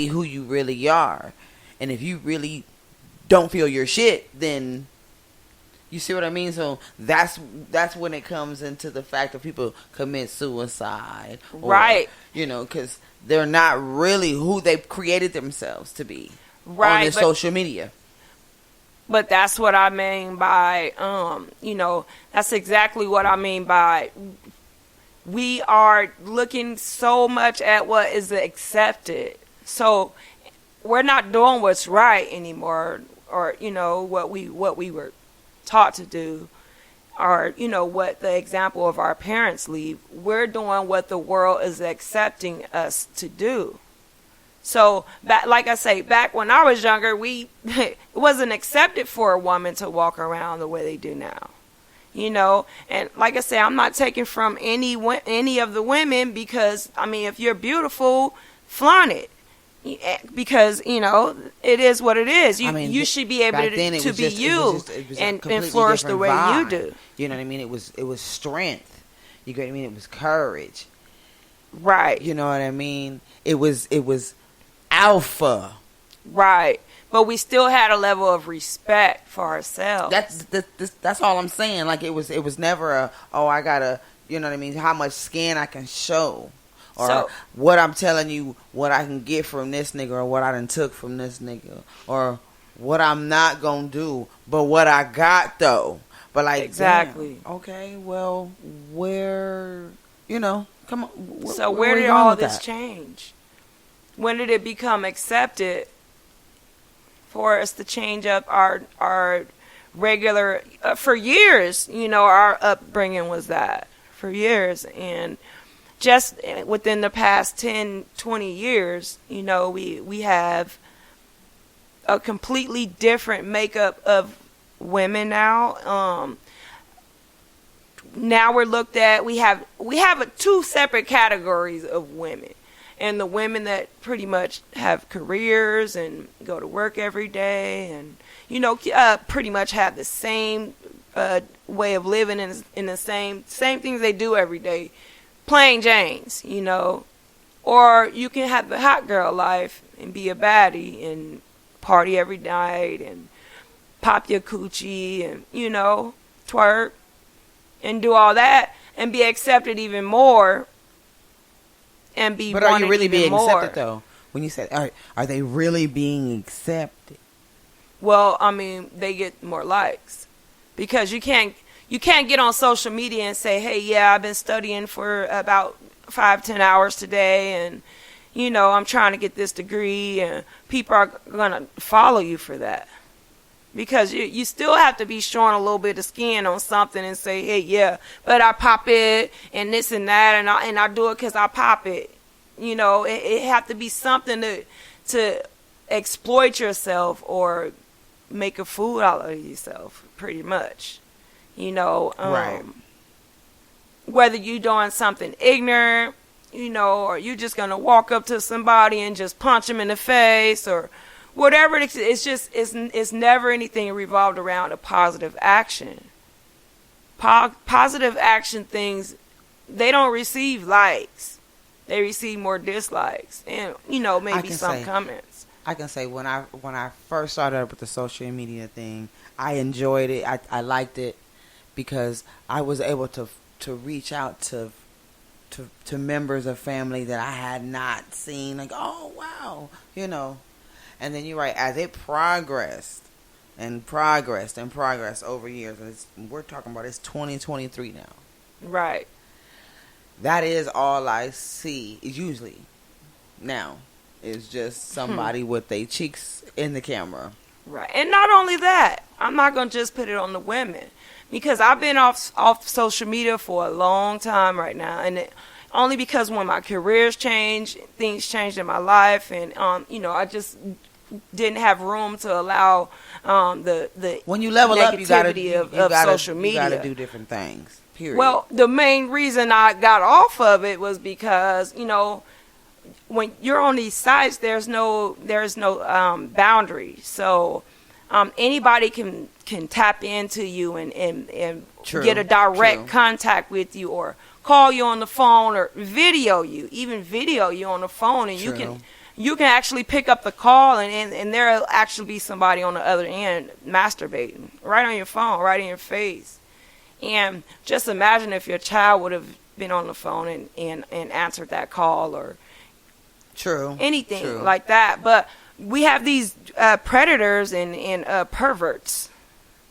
who you really are. And if you really don't feel your shit, then you see what I mean? So that's when it comes into the fact that people commit suicide. Or, right. Because they're not really who they've created themselves to be right, on their social media. But that's what I mean by, that's exactly what I mean by we are looking so much at what is accepted. So we're not doing what's right anymore, or, what we were taught to do, or what the example of our parents leave. We're doing what the world is accepting us to do. So like I say, back when I was younger, it wasn't accepted for a woman to walk around the way they do now, and like I say, I'm not taking from any of the women, because if you're beautiful, flaunt it. Because it is what it is. You should be able to be you and flourish the way you do. You know what I mean? It was strength. You get what I mean? It was courage. Right. You know what I mean? It was alpha. Right. But we still had a level of respect for ourselves. That's all I'm saying. Like it was never I gotta, you know what I mean, how much skin I can show. Or what I'm telling you, what I can get from this nigga, or what I done took from this nigga, or what I'm not gonna do, but what I got though. But like, exactly. Damn, okay, well, where, come on. So where did all this change? When did it become accepted for us to change up our regular? For years, our upbringing was that for years, and just within the past 10, 20 years, we have a completely different makeup of women now. Now we're looked at, we have two separate categories of women. And the women that pretty much have careers and go to work every day and, pretty much have the same way of living in the same things they do every day. Plain Janes, or you can have the hot girl life and be a baddie and party every night and pop your coochie and, twerk and do all that and be accepted even more and be But are you really being more. accepted though? When you said, are they really being accepted? Well, they get more likes because you can't get on social media and say, hey, yeah, I've been studying for about 5-10 hours today and, I'm trying to get this degree, and people are going to follow you for that. Because you still have to be showing a little bit of skin on something and say, hey, yeah, but I pop it and this and that, and I do it because I pop it. It have to be something to exploit yourself or make a fool out of yourself, pretty much. Right. Whether you're doing something ignorant, or you're just going to walk up to somebody and just punch them in the face or whatever it is, it's never anything revolved around a positive action. Positive action things, they don't receive likes. They receive more dislikes and, maybe some comments. I can say when I first started up with the social media thing, I enjoyed it. I liked it because I was able to reach out to members of family that I had not seen. Like, oh, wow, And then you're right, as it progressed over years, we're talking about it's 2023 now. Right. That is all I see usually now. Is just somebody with their cheeks in the camera. Right. And not only that, I'm not going to just put it on the women. Because I've been off social media for a long time right now. And only because when my careers changed, things changed in my life. And, I just didn't have room to allow the when you level up, you gotta of social media. You got to do different things, period. Well, the main reason I got off of it was because, when you're on these sites, there's no boundary. So anybody can tap into you and True, get a direct contact with you, or call you on the phone, or even video you on the phone, and True. you can actually pick up the call and there'll actually be somebody on the other end masturbating right on your phone, right in your face. And just imagine if your child would have been on the phone and answered that call or anything like that. But we have these predators and perverts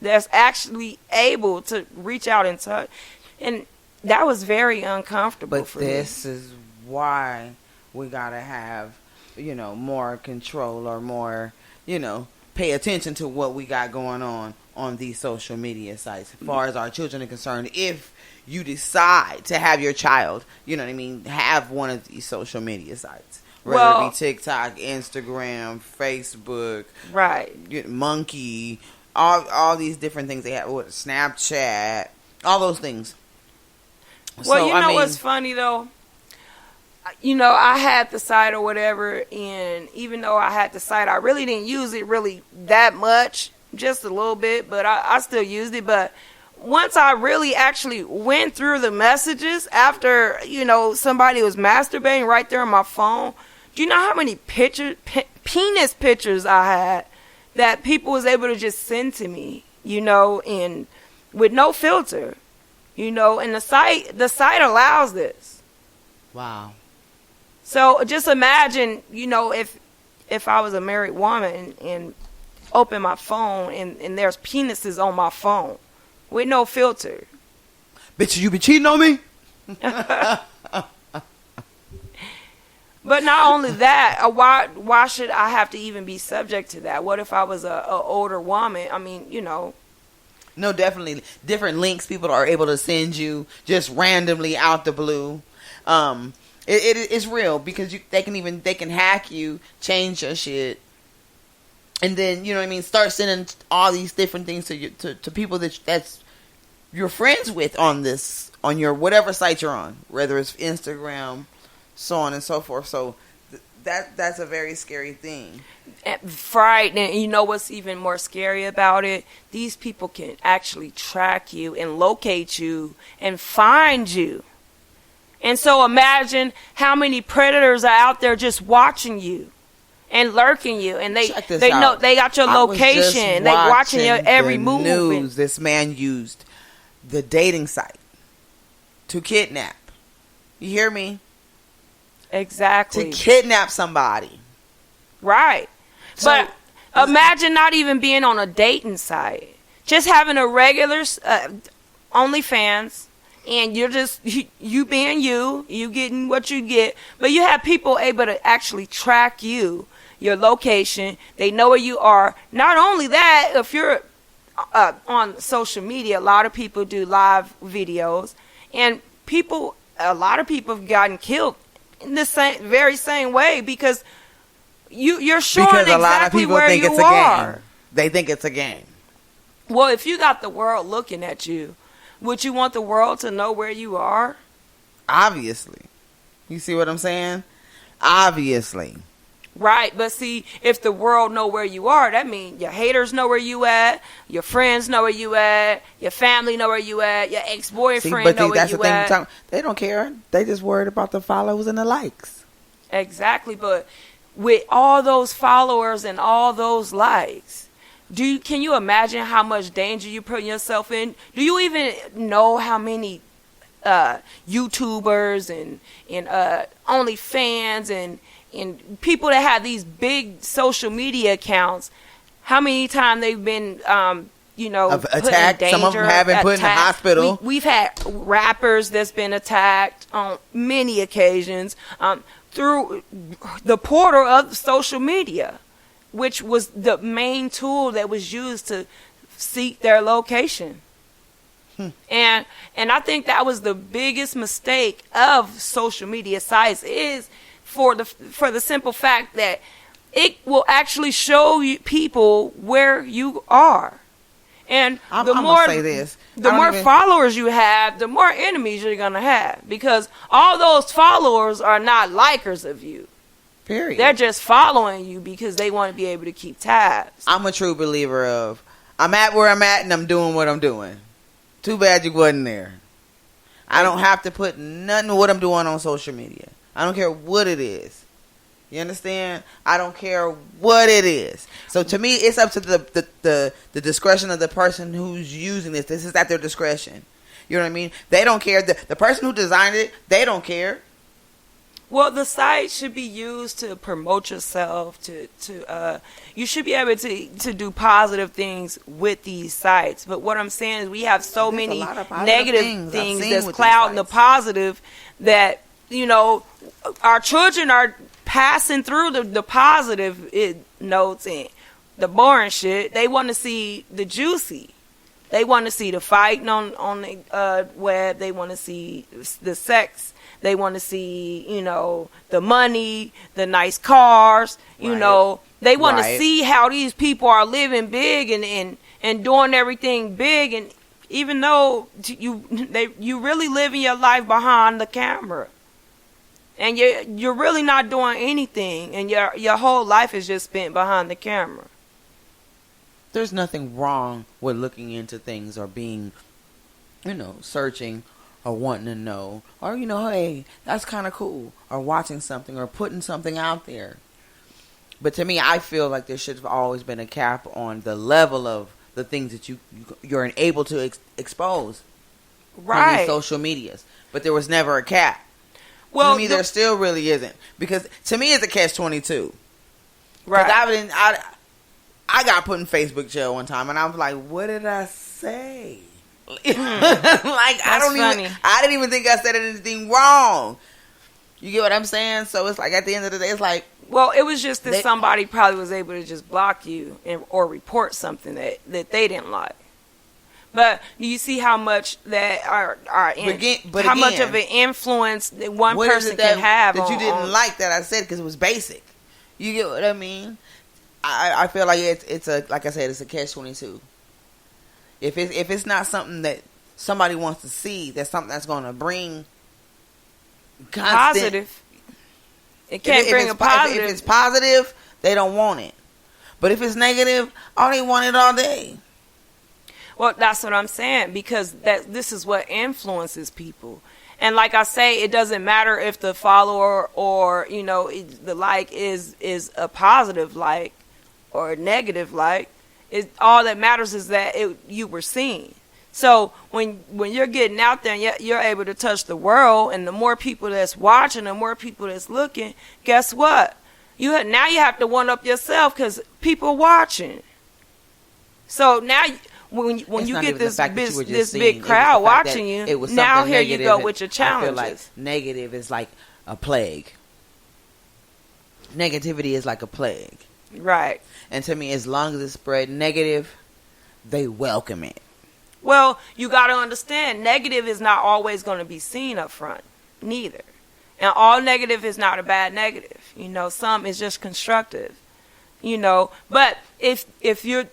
that's actually able to reach out and touch. And that was very uncomfortable for me. But this is why we got to have, more control or more, pay attention to what we got going on these social media sites. As far as our children are concerned, if you decide to have your child, have one of these social media sites. Whether it be TikTok, Instagram, Facebook, right, Monkey, all these different things they have, Snapchat, all those things. Well, so, what's funny though? I had the site or whatever, and even though I had the site, I really didn't use it really that much, just a little bit, but I still used it. But once I really actually went through the messages after, somebody was masturbating right there on my phone, do you know how many penis pictures I had that people was able to just send to me, and with no filter, and the site allows this. Wow. So just imagine, if I was a married woman and open my phone and there's penises on my phone with no filter. Bitch, you been cheating on me? But not only that, why should I have to even be subject to that? What if I was a older woman? I mean, No, definitely. Different links people are able to send you just randomly out the blue. It's real because they can hack you, change your shit, and then start sending all these different things to people that's you're friends with on your whatever site you're on, whether it's Instagram, so on and so forth. So that's a very scary thing. Right, and you know what's even more scary about it? These people can actually track you and locate you and find you. And so imagine how many predators are out there just watching you and lurking you, and they know they got your location. They watching your every movement. This man used the dating site to kidnap. You hear me? Exactly. To kidnap somebody. Right. So, but imagine not even being on a dating site. Just having a regular OnlyFans. And you're just, you being you getting what you get. But you have people able to actually track you, your location. They know where you are. Not only that, if you're on social media, a lot of people do live videos. And a lot of people have gotten killed in the very same way because you're showing because a lot of exactly people where think you it's a are. game. They think it's a game. Well, if you got the world looking at you, would you want the world to know where you are? Obviously. You see what I'm saying? Obviously. Right, but see, if the world know where you are, that means your haters know where you at, your friends know where you at, your family know where you at, your ex-boyfriend know where you at. They don't care. They just worried about the follows and the likes. Exactly, but with all those followers and all those likes, can you imagine how much danger you put yourself in? Do you even know how many YouTubers and OnlyFans and people that have these big social media accounts, how many times they've been attacked? Some of them have been put in the hospital. We've had rappers that's been attacked on many occasions through the portal of social media, which was the main tool that was used to seek their location. And I think that was the biggest mistake of social media sites is for the simple fact that it will actually show you people where you are. And the more followers you have, the more enemies you're going to have, because all those followers are not likers of you. Period. They're just following you because they want to be able to keep tabs. I'm a true believer of I'm at where I'm at and I'm doing what I'm doing. Too bad you wasn't there. I don't have to put nothing of what I'm doing on social media. I don't care what it is. You understand? I don't care what it is. So to me, it's up to the discretion of the person who's using this. This is at their discretion. You know what I mean? They don't care. The person who designed it, they don't care. Well, the site should be used to promote yourself. You should be able to do positive things with these sites. But what I'm saying is, we have so There's many a lot of positive negative things I've seen that's with these clouding the sites. positive. That, you know, our children are passing through the positive notes and the boring shit. They want to see the juicy. They want to see the fighting on the web. They want to see the sex. They want to see, you know, the money, the nice cars. You Right. know, they want Right. to see how these people are living big and doing everything big. And even though you really living your life behind the camera, and you're really not doing anything, and your whole life is just spent behind the camera. There's nothing wrong with looking into things or being, you know, searching or wanting to know, or, you know, hey, that's kind of cool, or watching something or putting something out there. But to me, I feel like there should have always been a cap on the level of the things that you're able to expose on Right. these social medias. But there was never a cap. Well, to me, there still really isn't, because to me, it's a catch-22. right. I got put in Facebook jail one time, and I was like, "What did I say?" I didn't even think I said anything wrong. You get what I'm saying? So it's like, at the end of the day, it's like, Well, it was just that somebody probably was able to just block you or report something that they didn't like. But do you see how much that how much of an influence that one what is person it that, can have that you on, didn't like that I said because it was basic? You get what I mean? I feel like it's a, like I said, it's a catch-22. If it's not something that somebody wants to see, that's something that's going to bring positive. It can't bring a positive. If it's positive, they don't want it. But if it's negative, they want it all day. Well, that's what I'm saying, because this is what influences people. And like I say, it doesn't matter if the follower or, you know, the like is a positive like or a negative like. All that matters is that you were seen. So when you're getting out there and you're able to touch the world, and the more people that's watching, the more people that's looking, guess what? Now you have to one up yourself because people watching. So now when you get this big crowd watching you, now here you go with your challenges. I feel like negative is like a plague. Negativity is like a plague. Right. And to me, as long as it's spread negative, they welcome it. Well, you got to understand, negative is not always going to be seen up front, neither. And all negative is not a bad negative. You know, some is just constructive. You know, but if you're,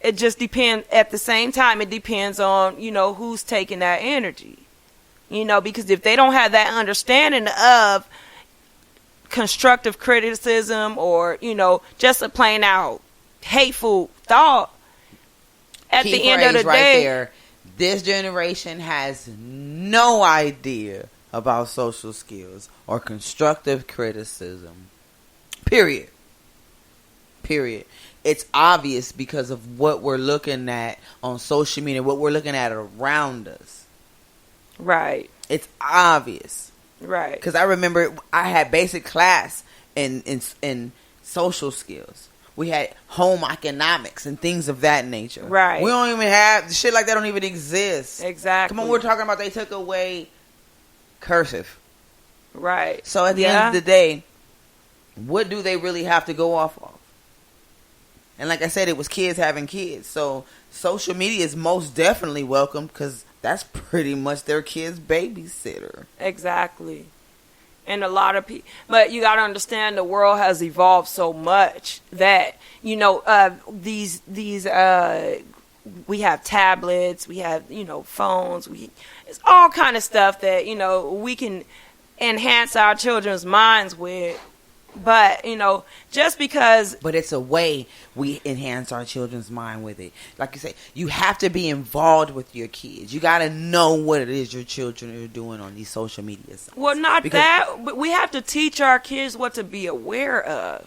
it just depends. At the same time, it depends on, you know, who's taking that energy. You know, because if they don't have that understanding of constructive criticism, or, you know, just a plain out hateful thought, at Key the end of the right day, there, this generation has no idea about social skills or constructive criticism. Period. It's obvious because of what we're looking at on social media, what we're looking at around us. right, It's obvious. right, Because I remember I had basic class in social skills. We had home economics and things of that nature. Right. We don't even have shit like that. Don't even exist. exactly. Come on, we're talking about they took away cursive. right. So at the end of the day, what do they really have to go off of? And like I said, it was kids having kids. So social media is most definitely welcome, because that's pretty much their kid's babysitter. Exactly. And a lot of people, but you got to understand, the world has evolved so much that, you know, these we have tablets, we have, you know, phones, it's all kind of stuff that, you know, we can enhance our children's minds with, But, just because, But it's a way we enhance our children's mind with it. Like you say, you have to be involved with your kids. You got to know what it is your children are doing on these social media sites. well, not Because- that, but we have to teach our kids what to be aware of,